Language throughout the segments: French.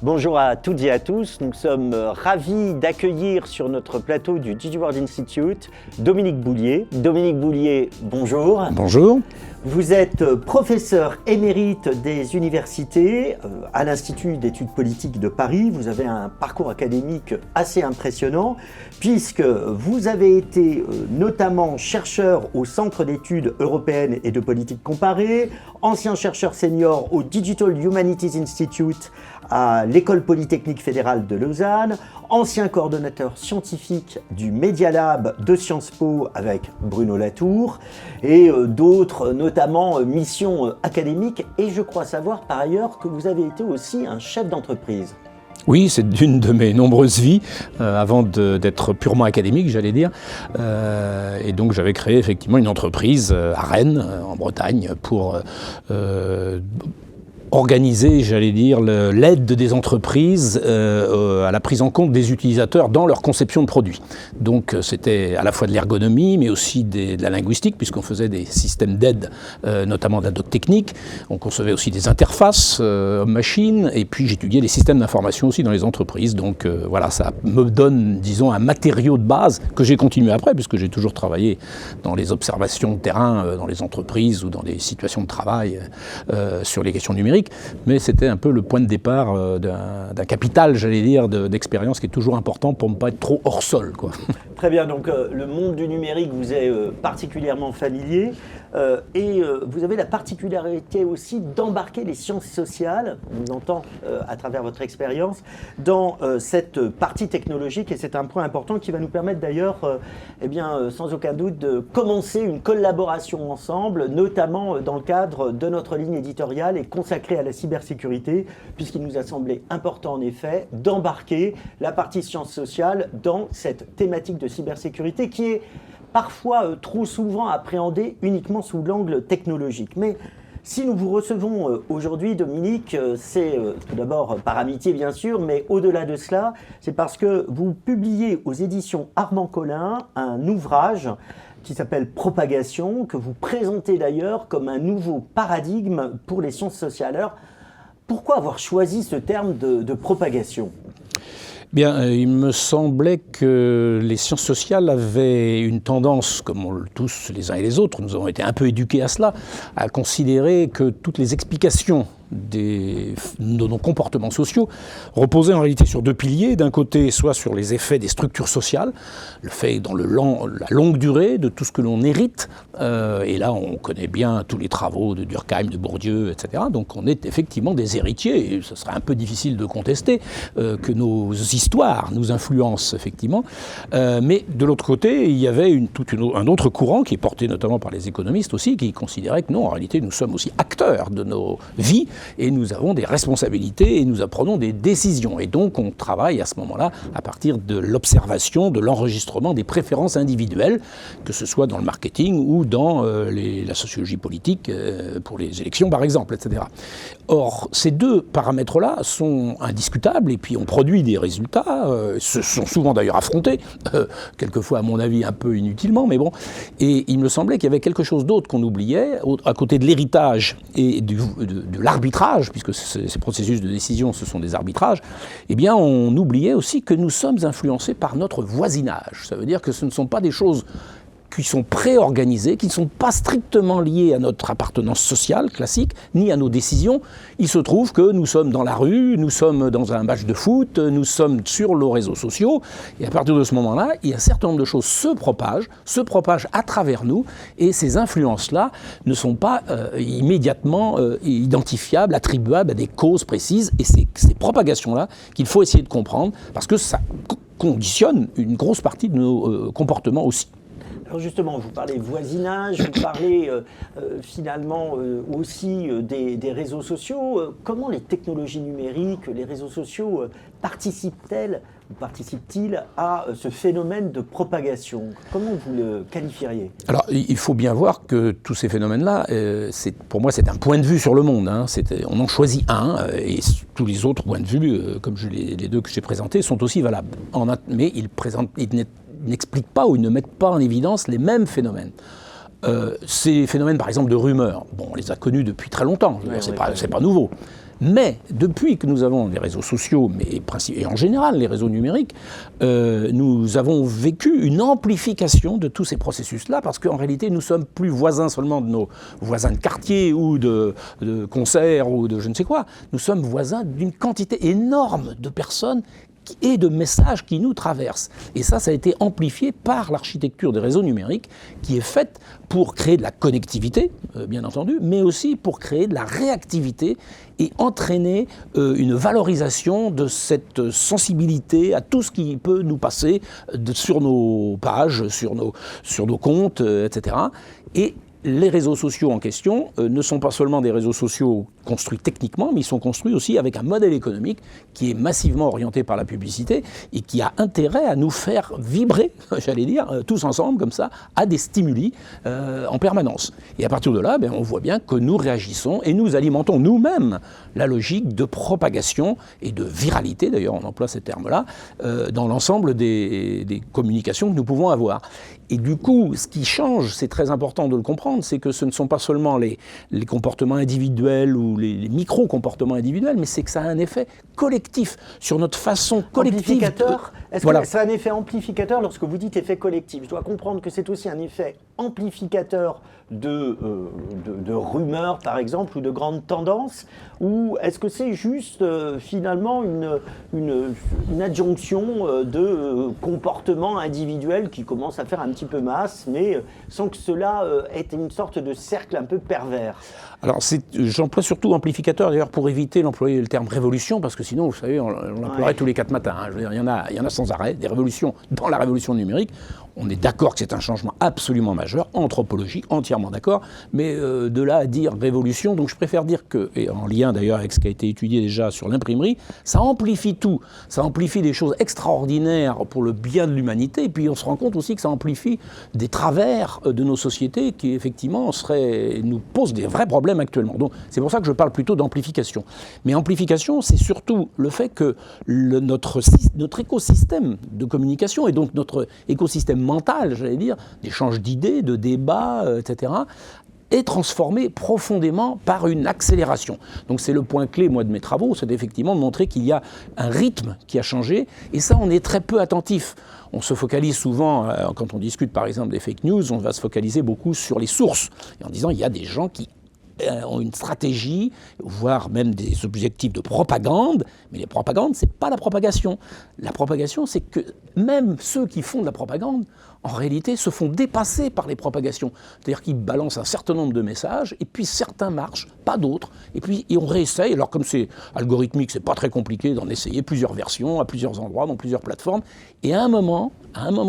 Bonjour à toutes et à tous, nous sommes ravis d'accueillir sur notre plateau du DigiWorld Institute Dominique Boulier. Dominique Boulier, bonjour. Bonjour. Vous êtes professeur émérite des universités à l'Institut d'études politiques de Paris. Vous avez un parcours académique assez impressionnant puisque vous avez été notamment chercheur au Centre d'études européennes et de politique comparée, ancien chercheur senior au Digital Humanities Institute à l'École Polytechnique Fédérale de Lausanne, ancien coordonnateur scientifique du Media Lab de Sciences Po avec Bruno Latour et d'autres, notamment missions académiques. Et je crois savoir par ailleurs que vous avez été aussi un chef d'entreprise. Oui, c'est une de mes nombreuses vies, avant d'être purement académique, j'allais dire. Et donc j'avais créé effectivement une entreprise à Rennes, en Bretagne, pour organiser, j'allais dire, l'aide des entreprises à la prise en compte des utilisateurs dans leur conception de produits. Donc c'était à la fois de l'ergonomie, mais aussi de la linguistique, puisqu'on faisait des systèmes d'aide, notamment de la doc technique. On concevait aussi des interfaces homme-machine, et puis j'étudiais les systèmes d'information aussi dans les entreprises. Donc voilà, ça me donne, disons, un matériau de base que j'ai continué après, puisque j'ai toujours travaillé dans les observations de terrain, dans les entreprises ou dans des situations de travail sur les questions numériques. Mais c'était un peu le point de départ d'un capital, j'allais dire, d'expérience qui est toujours important pour ne pas être trop hors sol, quoi. Très bien, donc le monde du numérique vous est particulièrement familier et vous avez la particularité aussi d'embarquer les sciences sociales, on vous entend à travers votre expérience, dans cette partie technologique, et c'est un point important qui va nous permettre d'ailleurs, sans aucun doute, de commencer une collaboration ensemble, notamment dans le cadre de notre ligne éditoriale et consacrée à la cybersécurité, puisqu'il nous a semblé important en effet d'embarquer la partie sciences sociales dans cette thématique de cybersécurité qui est parfois trop souvent appréhendée uniquement sous l'angle technologique. Mais si nous vous recevons aujourd'hui, Dominique, c'est tout d'abord par amitié bien sûr, mais au-delà de cela, c'est parce que vous publiez aux éditions Armand Collin un ouvrage qui s'appelle Propagation, que vous présentez d'ailleurs comme un nouveau paradigme pour les sciences sociales. Alors, pourquoi avoir choisi ce terme de propagation ? Bien, il me semblait que les sciences sociales avaient une tendance, comme tous les uns et les autres, nous avons été un peu éduqués à cela, à considérer que toutes les explications de nos comportements sociaux reposaient en réalité sur deux piliers. D'un côté, soit sur les effets des structures sociales, le fait dans la longue durée de tout ce que l'on hérite, et là on connaît bien tous les travaux de Durkheim, de Bourdieu, etc. Donc on est effectivement des héritiers, et ce serait un peu difficile de contester que nos histoires nous influencent effectivement. Mais de l'autre côté, il y avait un autre courant qui est porté notamment par les économistes aussi, qui considérait que non, en réalité nous sommes aussi acteurs de nos vies, et nous avons des responsabilités et nous apprenons des décisions. Et donc on travaille à ce moment-là à partir de l'observation, de l'enregistrement des préférences individuelles, que ce soit dans le marketing ou dans la sociologie politique, pour les élections par exemple, etc. Or, ces deux paramètres-là sont indiscutables, et puis on produit des résultats, se sont souvent d'ailleurs affrontés, quelquefois à mon avis un peu inutilement, mais bon. Et il me semblait qu'il y avait quelque chose d'autre qu'on oubliait, à côté de l'héritage et de l'arbitrage, puisque ces processus de décision, ce sont des arbitrages, eh bien on oubliait aussi que nous sommes influencés par notre voisinage. Ça veut dire que ce ne sont pas des choses qui sont préorganisées, qui ne sont pas strictement liées à notre appartenance sociale classique, ni à nos décisions. Il se trouve que nous sommes dans la rue, nous sommes dans un match de foot, nous sommes sur nos réseaux sociaux, et à partir de ce moment-là, il y a un certain nombre de choses se propagent à travers nous, et ces influences-là ne sont pas immédiatement identifiables, attribuables à des causes précises, et c'est ces propagations-là qu'il faut essayer de comprendre, parce que ça conditionne une grosse partie de nos comportements aussi. Alors justement, vous parlez voisinage, vous parlez finalement aussi des réseaux sociaux. Comment les technologies numériques, les réseaux sociaux participent-ils à ce phénomène de propagation ? Comment vous le qualifieriez ? Alors, il faut bien voir que tous ces phénomènes-là, pour moi, c'est un point de vue sur le monde. Hein. On en choisit un, et tous les autres points de vue, comme les deux que j'ai présentés, sont aussi valables. Mais ils n'expliquent pas ou ils ne mettent pas en évidence les mêmes phénomènes. Ces phénomènes, par exemple, de rumeurs, on les a connus depuis très longtemps, c'est pas nouveau. Mais depuis que nous avons les réseaux sociaux, et en général les réseaux numériques, nous avons vécu une amplification de tous ces processus-là, parce qu'en réalité, nous sommes plus voisins seulement de nos voisins de quartier ou de concerts ou de je ne sais quoi. Nous sommes voisins d'une quantité énorme de personnes et de messages qui nous traversent. Et ça a été amplifié par l'architecture des réseaux numériques qui est faite pour créer de la connectivité, bien entendu, mais aussi pour créer de la réactivité et entraîner une valorisation de cette sensibilité à tout ce qui peut nous passer sur nos pages, sur nos comptes, etc. Et les réseaux sociaux en question ne sont pas seulement des réseaux sociaux construits techniquement, mais ils sont construits aussi avec un modèle économique qui est massivement orienté par la publicité et qui a intérêt à nous faire vibrer, j'allais dire, tous ensemble comme ça, à des stimuli en permanence. Et à partir de là, on voit bien que nous réagissons et nous alimentons nous-mêmes la logique de propagation et de viralité, d'ailleurs on emploie ces termes-là, dans l'ensemble des communications que nous pouvons avoir. Et du coup, ce qui change, c'est très important de le comprendre, c'est que ce ne sont pas seulement les comportements individuels ou les micro-comportements individuels, mais c'est que ça a un effet collectif sur notre façon collective. Amplificateur. Est-ce que c'est un effet amplificateur lorsque vous dites effet collectif? Je dois comprendre que c'est aussi un effet amplificateur de rumeurs, par exemple, ou de grandes tendances, ou est-ce que c'est juste finalement une adjonction de comportements individuels qui commencent à faire un petit peu masse, mais sans que cela ait une sorte de cercle un peu pervers? Alors, j'emploie surtout amplificateur, d'ailleurs, pour éviter d'employer le terme révolution, parce que sinon, vous savez, on l'emploierait tous les 4 matins. Hein. Je veux dire, il y en a sans arrêt, des révolutions dans la révolution numérique. On est d'accord que c'est un changement absolument majeur, anthropologique, entièrement d'accord, mais de là à dire révolution, donc je préfère dire que, et en lien d'ailleurs avec ce qui a été étudié déjà sur l'imprimerie, ça amplifie tout, ça amplifie des choses extraordinaires pour le bien de l'humanité, et puis on se rend compte aussi que ça amplifie des travers de nos sociétés qui effectivement nous posent des vrais problèmes actuellement. Donc c'est pour ça que je parle plutôt d'amplification. Mais amplification, c'est surtout le fait que notre écosystème de communication, et donc notre écosystème mental, j'allais dire, d'échange d'idées, de débats, etc., est transformé profondément par une accélération. Donc c'est le point clé, moi, de mes travaux, c'est effectivement de montrer qu'il y a un rythme qui a changé, et ça, on est très peu attentif. On se focalise souvent, quand on discute par exemple des fake news, on va se focaliser beaucoup sur les sources, et en disant il y a des gens qui ont une stratégie, voire même des objectifs de propagande, mais les propagandes, c'est pas la propagation. La propagation, c'est que même ceux qui font de la propagande, en réalité, se font dépasser par les propagations. C'est-à-dire qu'ils balancent un certain nombre de messages, et puis certains marchent, pas d'autres, et on réessaye. Alors comme c'est algorithmique, c'est pas très compliqué d'en essayer plusieurs versions, à plusieurs endroits, dans plusieurs plateformes, et à un moment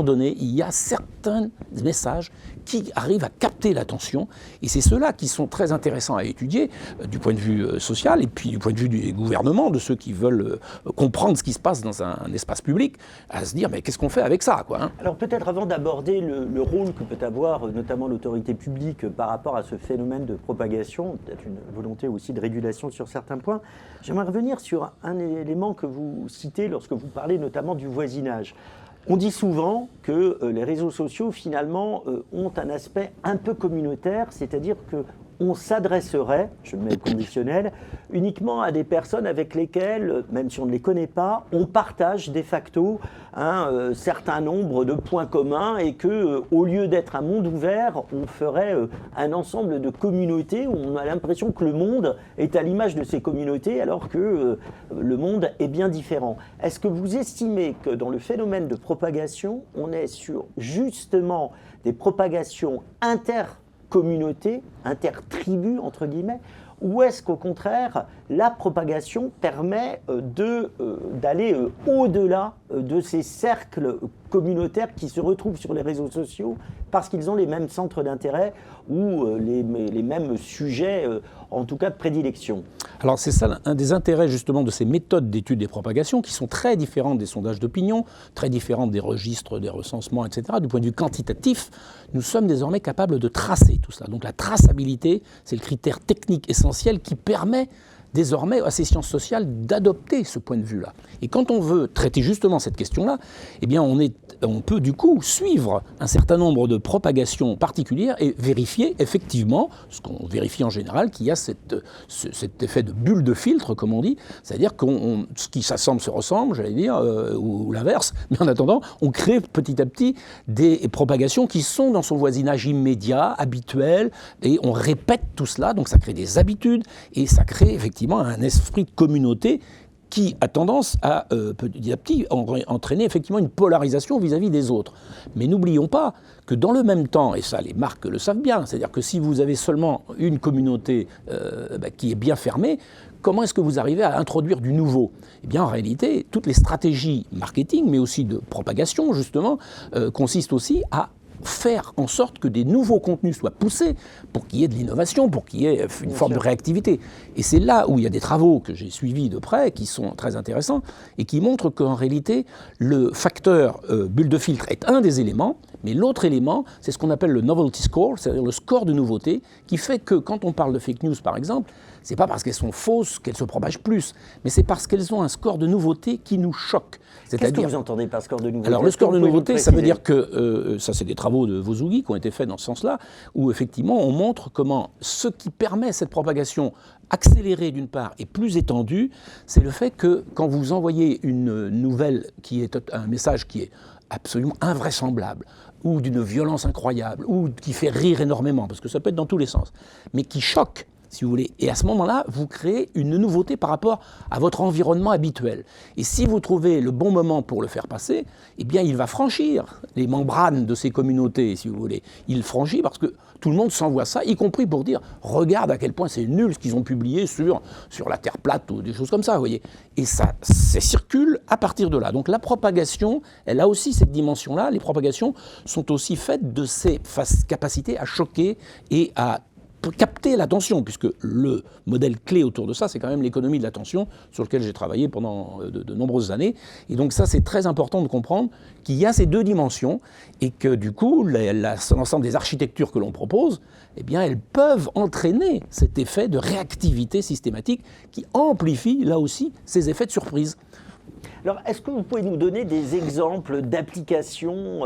donné, il y a certains messages qui arrivent à capter l'attention, et c'est ceux-là qui sont très intéressants à étudier du point de vue social, et puis du point de vue du gouvernement, de ceux qui veulent comprendre ce qui se passe dans un espace public, à se dire, mais qu'est-ce qu'on fait avec ça, quoi, hein ? Alors peut-être avant d'aborder le rôle que peut avoir notamment l'autorité publique par rapport à ce phénomène de propagation, peut-être une volonté aussi de régulation sur certains points, j'aimerais revenir sur un élément que vous citez lorsque vous parlez notamment du voisinage. On dit souvent que les réseaux sociaux, finalement, ont un aspect un peu communautaire, c'est-à-dire qu'on s'adresserait, je mets le conditionnel, uniquement à des personnes avec lesquelles, même si on ne les connaît pas, on partage de facto un certain nombre de points communs, et qu'au lieu d'être un monde ouvert, on ferait un ensemble de communautés où on a l'impression que le monde est à l'image de ces communautés, alors que le monde est bien différent. Est-ce que vous estimez que dans le phénomène de propagation, on est sur justement des propagations intercommunautés, intertribus entre guillemets, ou est-ce qu'au contraire, la propagation permet d'aller au-delà de ces cercles communautaires qui se retrouvent sur les réseaux sociaux parce qu'ils ont les mêmes centres d'intérêt ou les mêmes sujets, en tout cas de prédilection? Alors c'est ça un des intérêts justement de ces méthodes d'étude des propagations qui sont très différentes des sondages d'opinion, très différentes des registres, des recensements, etc. Du point de vue quantitatif, nous sommes désormais capables de tracer tout cela. Donc la traçabilité, c'est le critère technique essentiel qui permet désormais à ces sciences sociales d'adopter ce point de vue-là. Et quand on veut traiter justement cette question-là, eh bien on peut du coup suivre un certain nombre de propagations particulières et vérifier effectivement, ce qu'on vérifie en général, qu'il y a cet effet de bulle de filtre, comme on dit, c'est-à-dire que ce qui s'assemble se ressemble, j'allais dire, ou l'inverse, mais en attendant, on crée petit à petit des propagations qui sont dans son voisinage immédiat, habituel, et on répète tout cela, donc ça crée des habitudes, et ça crée effectivement un esprit de communauté qui a tendance à, petit à petit, entraîner effectivement une polarisation vis-à-vis des autres. Mais n'oublions pas que dans le même temps, et ça les marques le savent bien, c'est-à-dire que si vous avez seulement une communauté qui est bien fermée, comment est-ce que vous arrivez à introduire du nouveau ? Eh bien, en réalité, toutes les stratégies marketing, mais aussi de propagation, justement, consistent aussi à faire en sorte que des nouveaux contenus soient poussés pour qu'il y ait de l'innovation, pour qu'il y ait une forme de réactivité. Et c'est là où il y a des travaux que j'ai suivis de près, qui sont très intéressants, et qui montrent qu'en réalité, le facteur bulle de filtre est un des éléments, mais l'autre élément, c'est ce qu'on appelle le novelty score, c'est-à-dire le score de nouveauté, qui fait que quand on parle de fake news, par exemple, c'est pas parce qu'elles sont fausses qu'elles se propagent plus, mais c'est parce qu'elles ont un score de nouveauté qui nous choque. Qu'est-ce que vous entendez par score de nouveauté ? Alors le score de nouveauté, ça veut dire que, ça c'est des travaux de Vozugi qui ont été faits dans ce sens-là, où effectivement on montre comment ce qui permet cette propagation accélérée d'une part et plus étendue, c'est le fait que quand vous envoyez une nouvelle qui est un message qui est absolument invraisemblable, ou d'une violence incroyable, ou qui fait rire énormément, parce que ça peut être dans tous les sens, mais qui choque, si vous voulez. Et à ce moment-là, vous créez une nouveauté par rapport à votre environnement habituel. Et si vous trouvez le bon moment pour le faire passer, eh bien, il va franchir les membranes de ces communautés, si vous voulez. Il franchit parce que tout le monde s'envoie ça, y compris pour dire « Regarde à quel point c'est nul ce qu'ils ont publié sur la Terre plate » ou des choses comme ça, vous voyez. Et ça circule à partir de là. Donc la propagation, elle a aussi cette dimension-là. Les propagations sont aussi faites de ces capacités à choquer et à capter l'attention, puisque le modèle clé autour de ça, c'est quand même l'économie de l'attention, sur lequel j'ai travaillé pendant de nombreuses années. Et donc ça, c'est très important de comprendre qu'il y a ces deux dimensions, et que du coup, l'ensemble des architectures que l'on propose, eh bien, elles peuvent entraîner cet effet de réactivité systématique qui amplifie, là aussi, ces effets de surprise. Alors, est-ce que vous pouvez nous donner des exemples d'applications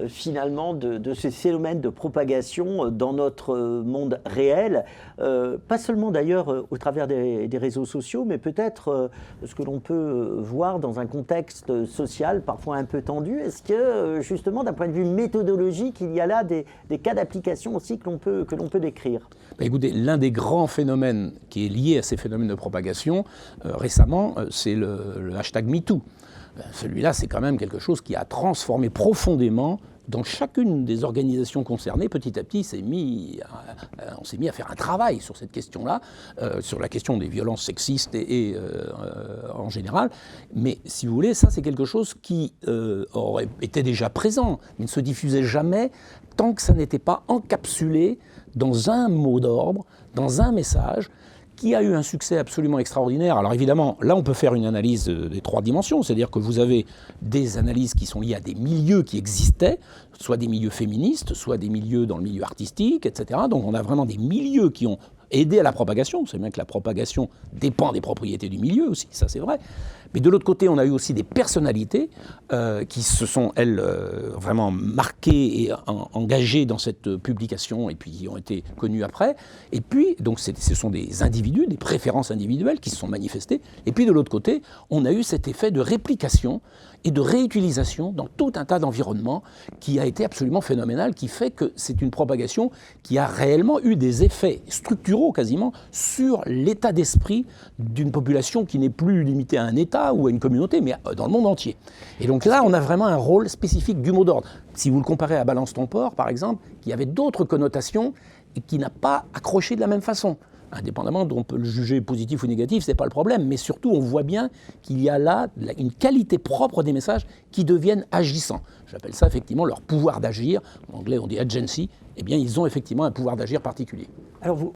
finalement de ces phénomènes de propagation dans notre monde réel, pas seulement d'ailleurs au travers des réseaux sociaux, mais peut-être ce que l'on peut voir dans un contexte social parfois un peu tendu. Est-ce que justement d'un point de vue méthodologique, il y a là des cas d'application aussi que l'on peut décrire ? Écoutez, l'un des grands phénomènes qui est lié à ces phénomènes de propagation récemment, c'est le hashtag MeToo. Celui-là, c'est quand même quelque chose qui a transformé profondément dans chacune des organisations concernées. Petit à petit, on s'est mis à faire un travail sur cette question-là, sur la question des violences sexistes et en général. Mais si vous voulez, ça c'est quelque chose qui aurait été déjà présent, mais ne se diffusait jamais tant que ça n'était pas encapsulé dans un mot d'ordre, dans un message, qui a eu un succès absolument extraordinaire. Alors évidemment, là on peut faire une analyse des trois dimensions, c'est-à-dire que vous avez des analyses qui sont liées à des milieux qui existaient, soit des milieux féministes, soit des milieux dans le milieu artistique, etc. Donc on a vraiment des milieux qui ont aidé à la propagation. C'est bien que la propagation dépend des propriétés du milieu aussi, ça c'est vrai. Mais de l'autre côté, on a eu aussi des personnalités qui se sont, elles, vraiment marquées et engagées dans cette publication et puis qui ont été connues après. Et puis, donc ce sont des individus, des préférences individuelles qui se sont manifestées. Et puis de l'autre côté, on a eu cet effet de réplication et de réutilisation dans tout un tas d'environnements qui a été absolument phénoménal, qui fait que c'est une propagation qui a réellement eu des effets structuraux quasiment sur l'état d'esprit d'une population qui n'est plus limitée à un État ou à une communauté, mais dans le monde entier. Et donc là, on a vraiment un rôle spécifique du mot d'ordre. Si vous le comparez à Balance ton port, par exemple, qui avait d'autres connotations et qui n'a pas accroché de la même façon. Indépendamment d'on peut le juger positif ou négatif, ce n'est pas le problème, mais surtout on voit bien qu'il y a là une qualité propre des messages qui deviennent agissants. J'appelle ça effectivement leur pouvoir d'agir, en anglais on dit agency, eh bien ils ont effectivement un pouvoir d'agir particulier. Alors vous